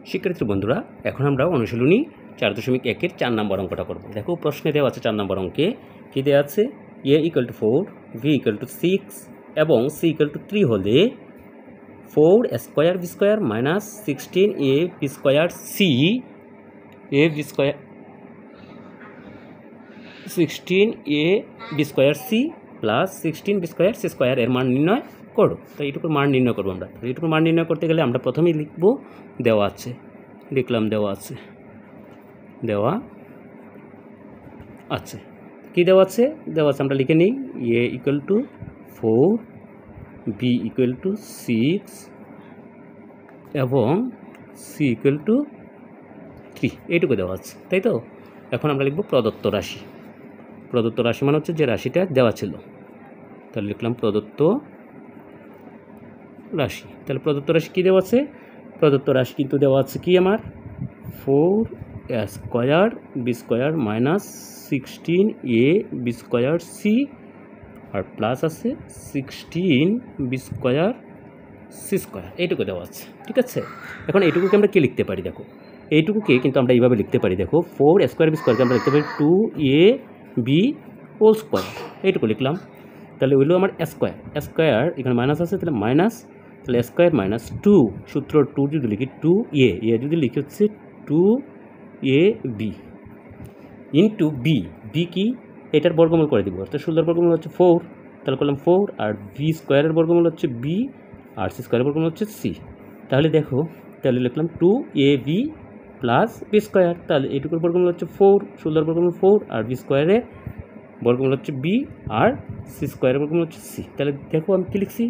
শিক্ষার্থী বন্ধুরা, এখন আমরা অনুশীলনী 4.1-এর 4 নম্বর অঙ্কটা করব। দেখো প্রশ্নে দেওয়া আছে 4 নম্বর অঙ্কে কি দেওয়া আছে, a = 4, b = 6 এবং c = 3 হলে 4 square b square minus 16 a b square c a b square 16 a b square c plus 16 b square c square এর মান নির্ণয় করো। তো এইটুকুর মান নির্ণয় করবো আমরা। এইটুকুর মান নির্ণয় করতে গেলে আমরা প্রথমেই লিখবো দেওয়া আছে, লিখলাম দেওয়া আছে, দেওয়া আছে কি দেওয়া আছে, দেওয়া আছে আমরা লিখে নিই a = 4, b = 6 এবং c = 3, এইটুকু দেওয়া আছে, তাই তো। এখন আমরা লিখব প্রদত্ত রাশি। প্রদত্ত রাশি মানে হচ্ছে যে রাশিটা দেওয়া ছিল, তাহলে লিখলাম প্রদত্ত রাশি। তাহলে প্রদত্ত রাশি কী দেওয়া আছে, প্রদত্ত রাশি কিন্তু দেওয়া আছে কি আমার 4 square B square minus 16 a B square C আর প্লাস আছে 16 বি স্কয়ার সি স্কয়ার, এইটুকু দেওয়া আছে, ঠিক আছে। এখন এইটুকুকে আমরা কি লিখতে পারি, দেখো এইটুকুকে কিন্তু আমরা এইভাবে লিখতে পারি, দেখো 4 স্কয়ার বি স্কয়ারকে আমরা লিখতে পারি 2a বি হোল স্কয়ার, এইটুকু লিখলাম। তাহলে হইলো আমার স্কয়ার, স্কয়ার এখানে মাইনাস আছে, তাহলে মাইনাস, তাহলে স্কয়ার মাইনাস 2, সূত্র 2 যদি লিখি 2a, যদি লিখি হচ্ছে 2ab ইন্টু বি, বি কি এটার বর্গমূল করে দিব, অর্থাৎ 16 বর্গমূল হচ্ছে 4, তাহলে করলাম 4, আর বি স্কোয়ারের বর্গমূল হচ্ছে বি আর সি স্কোয়ারের বর্গমূল হচ্ছে সি। তাহলে দেখো, তাহলে লিখলাম 2ab প্লাস বি স্কোয়ার, তাহলে এইটুকুর বর্গমূল হচ্ছে 4, 16 বর্গমূল 4 আর বি স্কোয়ারের বর্গমূল হচ্ছে বি আর সি স্কোয়ারের বর্গমূল হচ্ছে সি। তাহলে দেখো আমি কী লিখছি,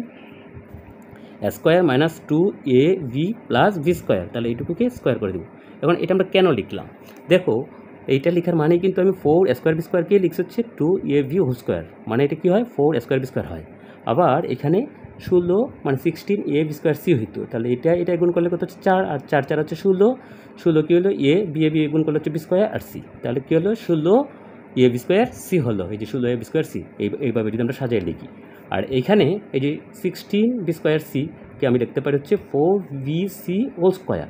square minus 2ab plus B square, তাহলে এইটুকুকে স্কোয়ার করে দেবো। এখন এটা আমরা কেন লিখলাম, দেখো এইটা লেখার মানে কিন্তু আমি 4 স্কোয়ার বি স্কোয়ারকে লিখছি হচ্ছে 2ab হোল স্কোয়ার, মানে এটা কী হয় 4 স্কোয়ার বি স্কোয়ার হয়। আবার এখানে 16 মানে 16a বি স্কোয়ার সি হইতো, তাহলে এটা গুণ করলে কত হচ্ছে 4, আর 4 4 হচ্ছে 16, 16 কী হলো a b গুণ করলে হচ্ছে বি স্কোয়ার আর সি, তাহলে কী হলো 16a বি স্কোয়ার সি হলো, এই যে 16a বি স্কোয়ার সি, এইভাবে যদি আমরা সাজিয়ে লিখি। আর এইখানে এই যে 16 বি স্কোয়ার সি কে আমি লিখতে পারি হচ্ছে 4bc whole square,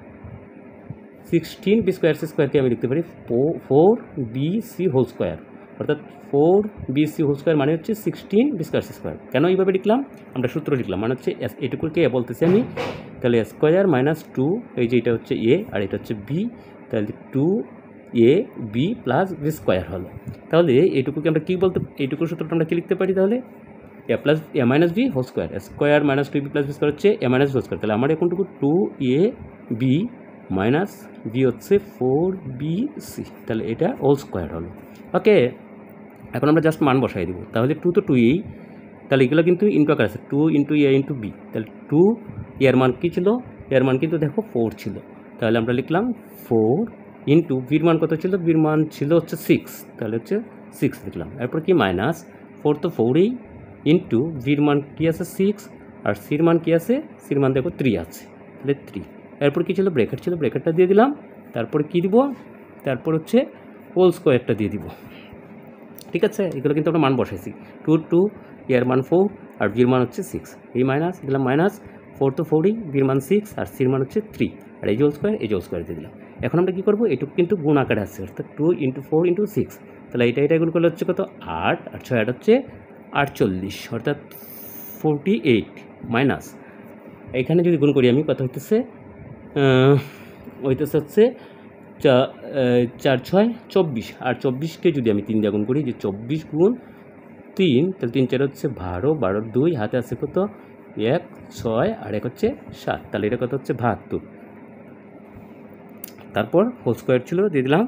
16 B square C স্কোয়ারকে আমি লিখতে পারি 4bc হোল স্কোয়ার, অর্থাৎ 4bc হোল স্কোয়ার মানে হচ্ছে 16 বি স্কোয়ার সি স্কোয়ার। কেন এইভাবে লিখলাম, আমরা সূত্র লিখলাম, মানে হচ্ছে এটুকুকে বলতেছি আমি, তাহলে স্কোয়ার মাইনাস 2, এই যে এটা হচ্ছে এ আর এটা হচ্ছে বি, তাহলে 2ab প্লাস বি স্কোয়ার হলো। তাহলে এইটুকুকে আমরা কী বলতে, এইটুকুর সূত্রটা আমরা কী লিখতে পারি, তাহলে a plus a minus B whole square, square minus 2b plus B square হচ্ছে a মাইনাস হোল স্কোয়ার, তাহলে আমার এখনটুকু 2ab মাইনাস বি হচ্ছে 4bc, তাহলে এটা হোল স্কোয়ার হলো। ওকে, এখন আমরা জাস্ট মান বসাই দিব, তাহলে 2 তো 2এই, তাহলে এগুলো কিন্তু ইন্টু আকার আছে 2 ইন্টু এ ইন্টু বি, তাহলে 2 এর মান কী ছিল, এর মান কিন্তু দেখো 4 ছিল, তাহলে আমরা লিখলাম 4 ইন্টু বির মান কত ছিল, বির মান ছিল হচ্ছে 6, তাহলে হচ্ছে 6 লিখলাম। এরপর কি মাইনাস 4 তো 4এই ইন্টু বির মান কী আছে 6 আর সির মান কী আছে, সির মান দেখো 3 আছে, তাহলে 3। এরপর কী ছিল, ব্র্যাকেট ছিল, ব্র্যাকেটটা দিয়ে দিলাম, তারপরে কী দিব, তারপর হচ্ছে হোল স্কোয়ারটা দিয়ে দিব, ঠিক আছে। এগুলো কিন্তু আমরা মান বসাইছি, 2 এর মান 4 আর বির মান হচ্ছে 6, এই মাইনাস দিলাম, মাইনাস 4 তো 4ই, বির মান 6 আর সির মান হচ্ছে 3, আর এই যে হোল স্কোয়ার, এই যে হোল স্কোয়ার দিয়ে দিলাম। এখন আমরা কী করবো, এটুকু কিন্তু গুণ আকারে আছে, অর্থাৎ 2 ইন্টু 4 ইন্টু 6, তাহলে এটা গুণ করলে হচ্ছে কত 8 আর 6 8 হচ্ছে 48, অর্থাৎ 48 মাইনাস এখানে যদি গুণ করি আমি কত হইতেছে, হচ্ছে 4 6 24, আর 24কে যদি আমি 3 দিয়ে গুণ করি, যে 24 গুণ 3, তাহলে 3 4 হচ্ছে 12, 12 2 হাতে আছে কত 1 6 আর 1 হচ্ছে 7, তাহলে এটা কত হচ্ছে 72। তারপর হোল স্কোয়ার ছিল, দিয়ে দিলাম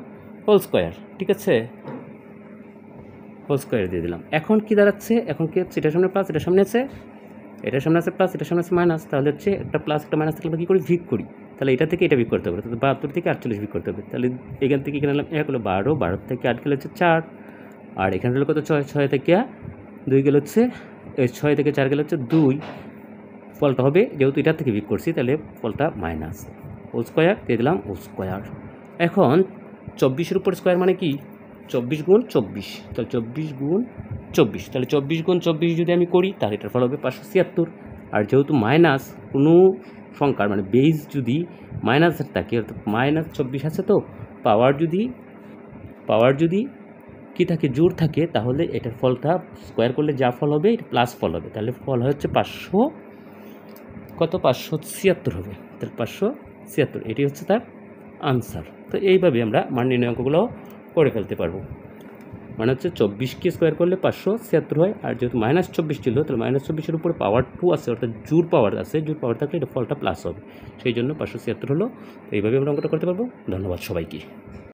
হোল স্কোয়ার, ঠিক আছে, হোল স্কোয়ার দিয়ে দিলাম। এখন কি দাঁড়াচ্ছে, এখন কি হচ্ছে, এটার সামনে প্লাস, এটার সামনে আছে, এটার সামনে আছে প্লাস, এটার সামনে আছে মাইনাস, তাহলে হচ্ছে একটা প্লাস একটা মাইনাস থাকলে আমরা কী করি, ভিগ করি, তাহলে এটা থেকে এটা ভিগ করতে হবে, তাহলে 72 থেকে 48 ভিগ করতে হবে। তাহলে এখান থেকে এখানে এলাম 1 হলো 12, 12 থেকে 8 গেলে হচ্ছে 4, আর এখানে হলো কত 6, 6 থেকে 2 গেলে হচ্ছে 6 থেকে 4 গেলে হচ্ছে 2, ফলটা হবে যেহেতু এটার থেকে ভিগ করছি, তাহলে ফলটা মাইনাস, হোল স্কোয়ার দিয়ে দিলাম হোল স্কোয়ার। এখন 24-এর উপর স্কোয়ার মানে কি, 24 গুণ 24, তাহলে 24 গুণ 24, তাহলে 24 গুণ 24 যদি আমি করি, তাহলে এটার ফল হবে 576, আর যেহেতু মাইনাস কোনো সংখ্যার মানে বেস যদি মাইনাসের থাকে, অর্থাৎ -24 আছে, তো পাওয়ার যদি কী থাকে, জোর থাকে, তাহলে এটার ফলটা স্কোয়ার করলে যা ফল হবে এটা প্লাস ফল হবে। তাহলে ফল হচ্ছে 576 হবে। তাহলে 576 এটি হচ্ছে তার আনসার। তো এইভাবে আমরা মান নির্ণয় অঙ্কগুলো করে ফেলতে পারবো। মানে হচ্ছে 24কে স্কোয়ার করলে 576 হয়, আর যেহেতু -24 ছিল, তাহলে -24-এর উপরে পাওয়ার 2 আছে, অর্থাৎ জোর পাওয়ার আছে, জোর পাওয়ার থাকলে এটা ফলটা প্লাস হবে, সেই জন্য 576 হলো। তো এইভাবে আমরা অঙ্কটা করতে পারবো। ধন্যবাদ সবাইকে।